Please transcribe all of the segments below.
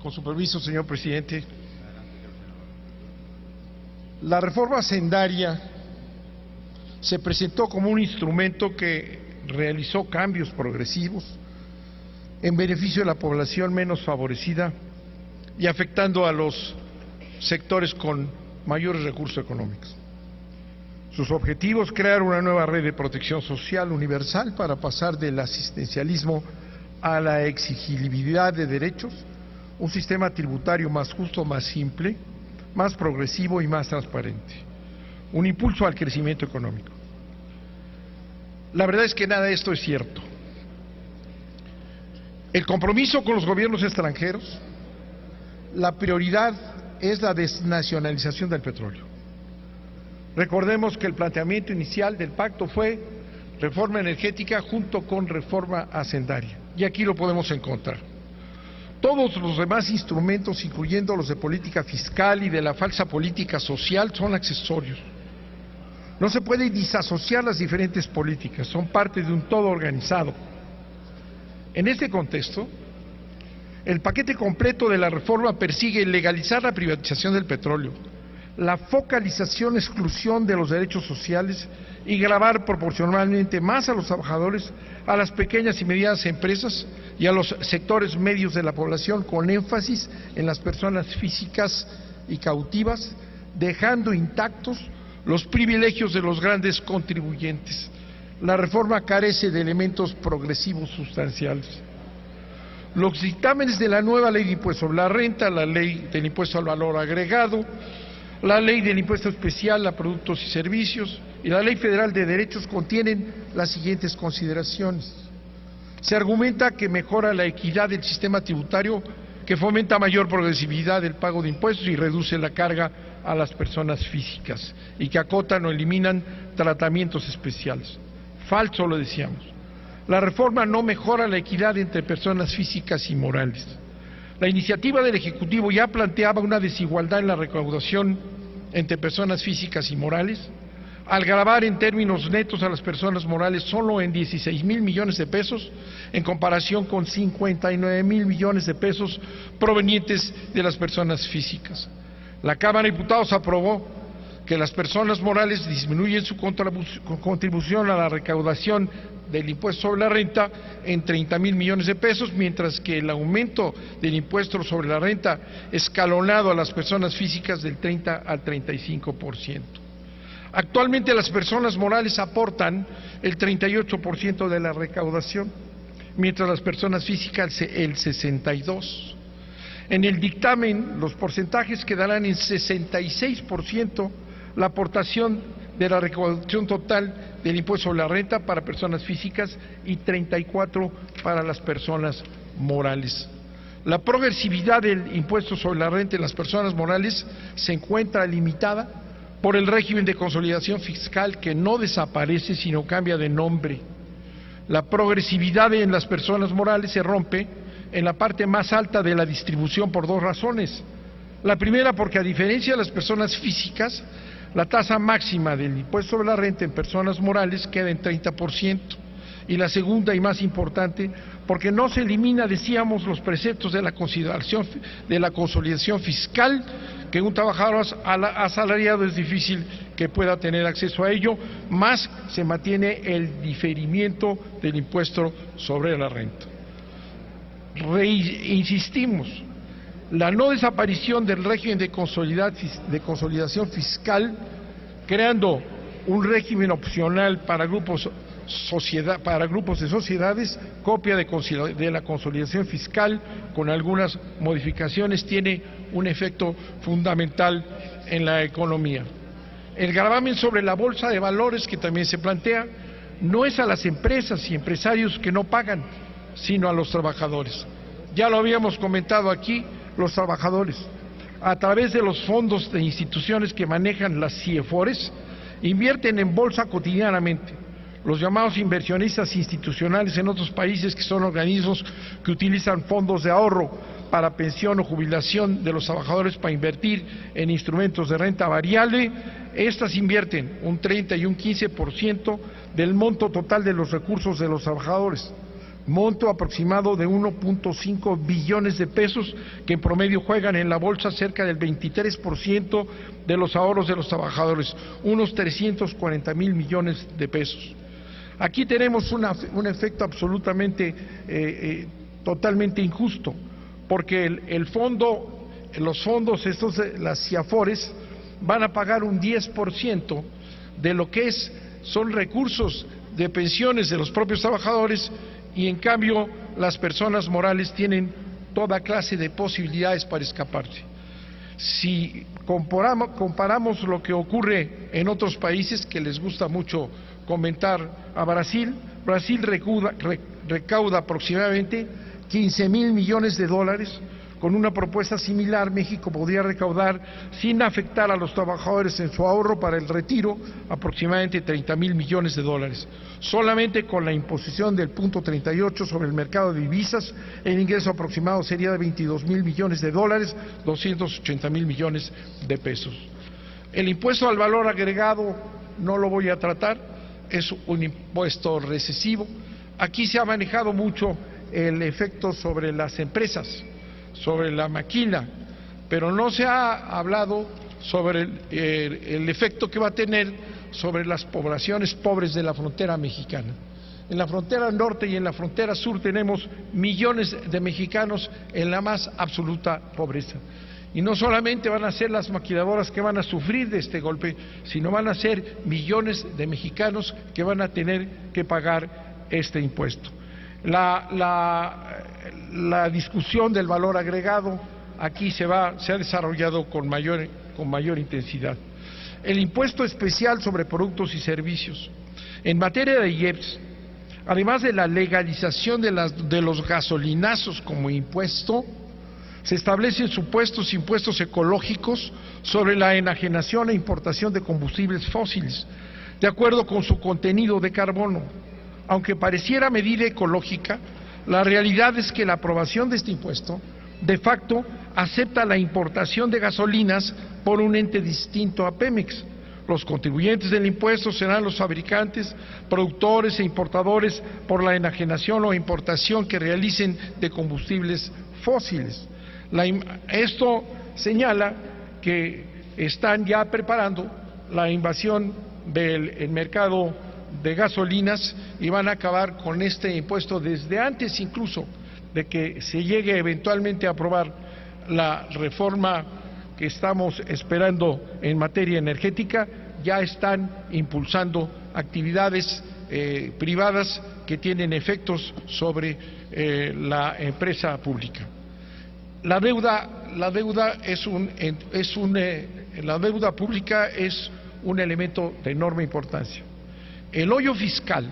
Con su permiso, señor presidente. La reforma hacendaria se presentó como un instrumento que realizó cambios progresivos en beneficio de la población menos favorecida y afectando a los sectores con mayores recursos económicos. Sus objetivos: crear una nueva red de protección social universal para pasar del asistencialismo a la exigibilidad de derechos, un sistema tributario más justo, más simple, más progresivo y más transparente, un impulso al crecimiento económico. La verdad es que nada de esto es cierto. El compromiso con los gobiernos extranjeros, la prioridad es la desnacionalización del petróleo. Recordemos que el planteamiento inicial del pacto fue reforma energética junto con reforma hacendaria, y aquí lo podemos encontrar. Todos los demás instrumentos, incluyendo los de política fiscal y de la falsa política social, son accesorios. No se puede disasociar las diferentes políticas, son parte de un todo organizado. En este contexto, el paquete completo de la reforma persigue legalizar la privatización del petróleo, la focalización, exclusión de los derechos sociales y gravar proporcionalmente más a los trabajadores, a las pequeñas y medianas empresas y a los sectores medios de la población, con énfasis en las personas físicas y cautivas, dejando intactos los privilegios de los grandes contribuyentes. La reforma carece de elementos progresivos sustanciales. Los dictámenes de la nueva ley de impuesto sobre la renta, la ley del impuesto al valor agregado, la ley del impuesto especial a productos y servicios y la ley federal de derechos contienen las siguientes consideraciones. Se argumenta que mejora la equidad del sistema tributario, que fomenta mayor progresividad del pago de impuestos y reduce la carga a las personas físicas, y que acotan o eliminan tratamientos especiales. Falso, lo decíamos. La reforma no mejora la equidad entre personas físicas y morales. La iniciativa del Ejecutivo ya planteaba una desigualdad en la recaudación entre personas físicas y morales, al gravar en términos netos a las personas morales solo en 16,000 millones de pesos, en comparación con 59,000 millones de pesos provenientes de las personas físicas. La Cámara de Diputados aprobó que las personas morales disminuyen su contribución a la recaudación del impuesto sobre la renta en 30,000 millones de pesos, mientras que el aumento del impuesto sobre la renta escalonado a las personas físicas del 30 al 35%. Actualmente las personas morales aportan el 38% de la recaudación, mientras las personas físicas el 62%. En el dictamen, los porcentajes quedarán en 66% la aportación de la recaudación total del impuesto sobre la renta para personas físicas y 34% para las personas morales. La progresividad del impuesto sobre la renta en las personas morales se encuentra limitada por el régimen de consolidación fiscal, que no desaparece sino cambia de nombre. La progresividad en las personas morales se rompe en la parte más alta de la distribución por dos razones. La primera, porque a diferencia de las personas físicas, la tasa máxima del impuesto sobre la renta en personas morales queda en 30%. Y la segunda y más importante, porque no se elimina, decíamos, los preceptos de la consolidación fiscal, que un trabajador asalariado es difícil que pueda tener acceso a ello, más se mantiene el diferimiento del impuesto sobre la renta. Insistimos, la no desaparición del régimen de consolidación fiscal, creando un régimen opcional para grupos de sociedades, copia de la consolidación fiscal con algunas modificaciones, tiene un efecto fundamental en la economía. El gravamen sobre la bolsa de valores, que también se plantea, no es a las empresas y empresarios que no pagan, sino a los trabajadores. Ya lo habíamos comentado aquí, los trabajadores, a través de los fondos de instituciones que manejan las CIEFORES, invierten en bolsa cotidianamente. Los llamados inversionistas institucionales en otros países, que son organismos que utilizan fondos de ahorro para pensión o jubilación de los trabajadores para invertir en instrumentos de renta variable, estas invierten un 30 y un 15% del monto total de los recursos de los trabajadores. monto aproximado de 1.5 billones de pesos que en promedio juegan en la bolsa cerca del 23% de los ahorros de los trabajadores, unos 340,000 millones de pesos. Aquí tenemos un efecto absolutamente, totalmente injusto, porque los fondos estos, las CIAFORES, van a pagar un 10% de lo que son recursos de pensiones de los propios trabajadores, y en cambio las personas morales tienen toda clase de posibilidades para escaparse. Si comparamos lo que ocurre en otros países, que les gusta mucho comentar a Brasil recauda aproximadamente 15,000 millones de dólares. Con una propuesta similar, México podría recaudar, sin afectar a los trabajadores en su ahorro para el retiro, aproximadamente 30,000 millones de dólares. Solamente con la imposición del punto 38 sobre el mercado de divisas, el ingreso aproximado sería de 22,000 millones de dólares, 280,000 millones de pesos. El impuesto al valor agregado no lo voy a tratar, es un impuesto recesivo. Aquí se ha manejado mucho el efecto sobre las empresas, sobre la maquila, pero no se ha hablado sobre el efecto que va a tener sobre las poblaciones pobres de la frontera mexicana. En la frontera norte y en la frontera sur tenemos millones de mexicanos en la más absoluta pobreza. Y no solamente van a ser las maquiladoras que van a sufrir de este golpe, sino van a ser millones de mexicanos que van a tener que pagar este impuesto. La discusión del valor agregado aquí se ha desarrollado con mayor intensidad. El impuesto especial sobre productos y servicios. En materia de IEPS, además de la legalización de los gasolinazos como impuesto, se establecen supuestos impuestos ecológicos sobre la enajenación e importación de combustibles fósiles, de acuerdo con su contenido de carbono. Aunque pareciera medida ecológica, la realidad es que la aprobación de este impuesto, de facto, acepta la importación de gasolinas por un ente distinto a Pemex. Los contribuyentes del impuesto serán los fabricantes, productores e importadores por la enajenación o importación que realicen de combustibles fósiles. Esto señala que están ya preparando la invasión del mercado de gasolinas y van a acabar con este impuesto desde antes incluso de que se llegue eventualmente a aprobar la reforma que estamos esperando en materia energética. Ya están impulsando actividades privadas que tienen efectos sobre la empresa pública. La deuda pública es un elemento de enorme importancia. El hoyo fiscal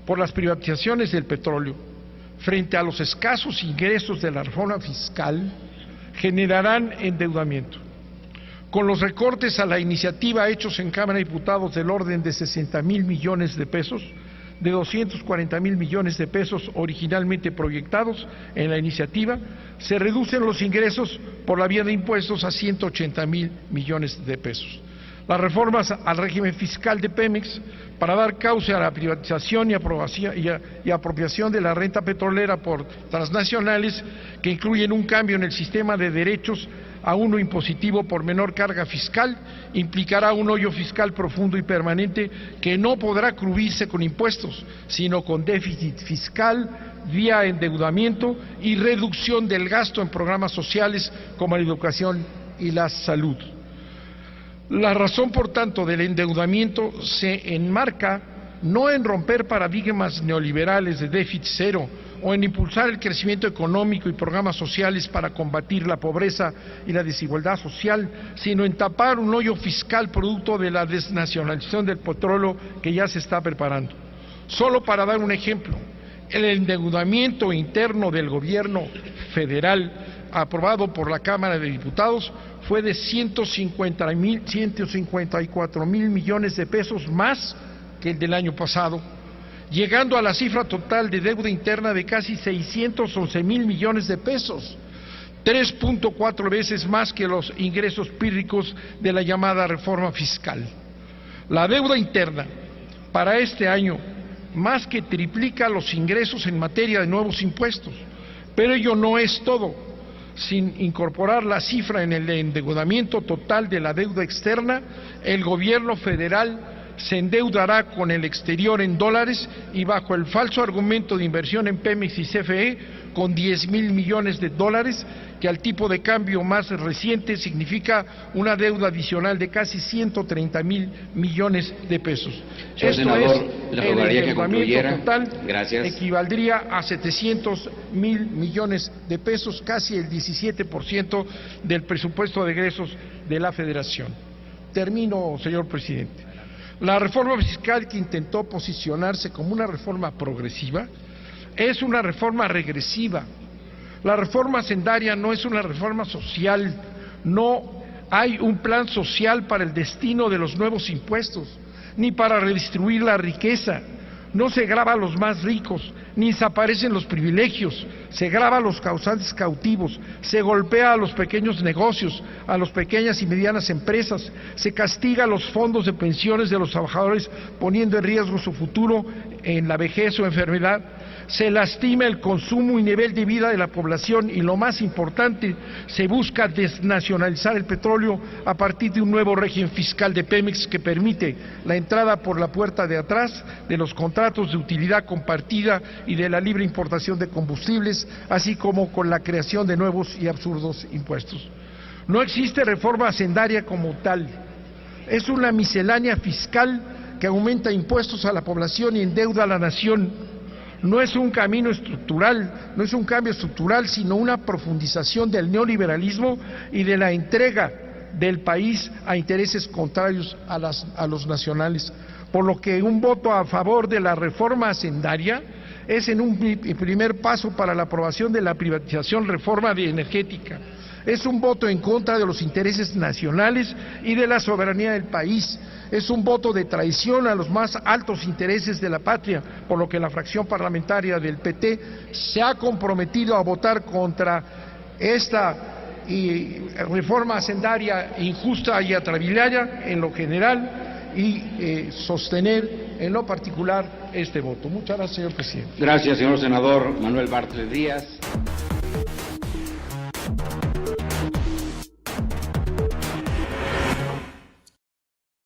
por las privatizaciones del petróleo, frente a los escasos ingresos de la reforma fiscal, generarán endeudamiento. Con los recortes a la iniciativa hechos en Cámara de Diputados del orden de 60,000 millones de pesos, de 240,000 millones de pesos originalmente proyectados en la iniciativa, se reducen los ingresos por la vía de impuestos a 180,000 millones de pesos. Las reformas al régimen fiscal de Pemex para dar cauce a la privatización y apropiación de la renta petrolera por transnacionales, que incluyen un cambio en el sistema de derechos a uno impositivo por menor carga fiscal, implicará un hoyo fiscal profundo y permanente que no podrá cubrirse con impuestos, sino con déficit fiscal vía endeudamiento y reducción del gasto en programas sociales como la educación y la salud. La razón, por tanto, del endeudamiento se enmarca no en romper paradigmas neoliberales de déficit cero o en impulsar el crecimiento económico y programas sociales para combatir la pobreza y la desigualdad social, sino en tapar un hoyo fiscal producto de la desnacionalización del petróleo que ya se está preparando. Solo para dar un ejemplo, el endeudamiento interno del gobierno federal aprobado por la Cámara de Diputados fue de 154,000 millones de pesos más que el del año pasado, llegando a la cifra total de deuda interna de casi 611,000 millones de pesos, 3.4 veces más que los ingresos pírricos de la llamada reforma fiscal. La deuda interna para este año más que triplica los ingresos en materia de nuevos impuestos. Pero ello no es todo. Sin incorporar la cifra en el endeudamiento total de la deuda externa, el gobierno federal se endeudará con el exterior en dólares y bajo el falso argumento de inversión en Pemex y CFE con 10,000 millones de dólares, que al tipo de cambio más reciente significa una deuda adicional de casi 130,000 millones de pesos. Señor senador, le rogaría que concluyera. Total Gracias. Equivaldría a 700,000 millones de pesos, casi el 17% del presupuesto de egresos de la Federación. Termino, señor presidente. La reforma fiscal, que intentó posicionarse como una reforma progresiva, es una reforma regresiva. La reforma hacendaria no es una reforma social, no hay un plan social para el destino de los nuevos impuestos, ni para redistribuir la riqueza. No se grava a los más ricos, ni desaparecen los privilegios, se grava a los causantes cautivos, se golpea a los pequeños negocios, a las pequeñas y medianas empresas, se castiga a los fondos de pensiones de los trabajadores, poniendo en riesgo su futuro en la vejez o enfermedad, se lastima el consumo y nivel de vida de la población y, lo más importante, se busca desnacionalizar el petróleo a partir de un nuevo régimen fiscal de Pemex que permite la entrada por la puerta de atrás de los contratos de utilidad compartida y de la libre importación de combustibles, así como con la creación de nuevos y absurdos impuestos. No existe reforma hacendaria como tal, es una miscelánea fiscal que aumenta impuestos a la población y endeuda a la nación. No es un camino estructural, no es un cambio estructural, sino una profundización del neoliberalismo y de la entrega del país a intereses contrarios a los nacionales. Por lo que un voto a favor de la reforma hacendaria es en un primer paso para la aprobación de la privatización reforma energética. Es un voto en contra de los intereses nacionales y de la soberanía del país. Es un voto de traición a los más altos intereses de la patria, por lo que la fracción parlamentaria del PT se ha comprometido a votar contra esta reforma hacendaria injusta y atrabiliaria en lo general y sostener en lo particular este voto. Muchas gracias, señor presidente. Gracias, señor senador Manuel Bartlett Díaz.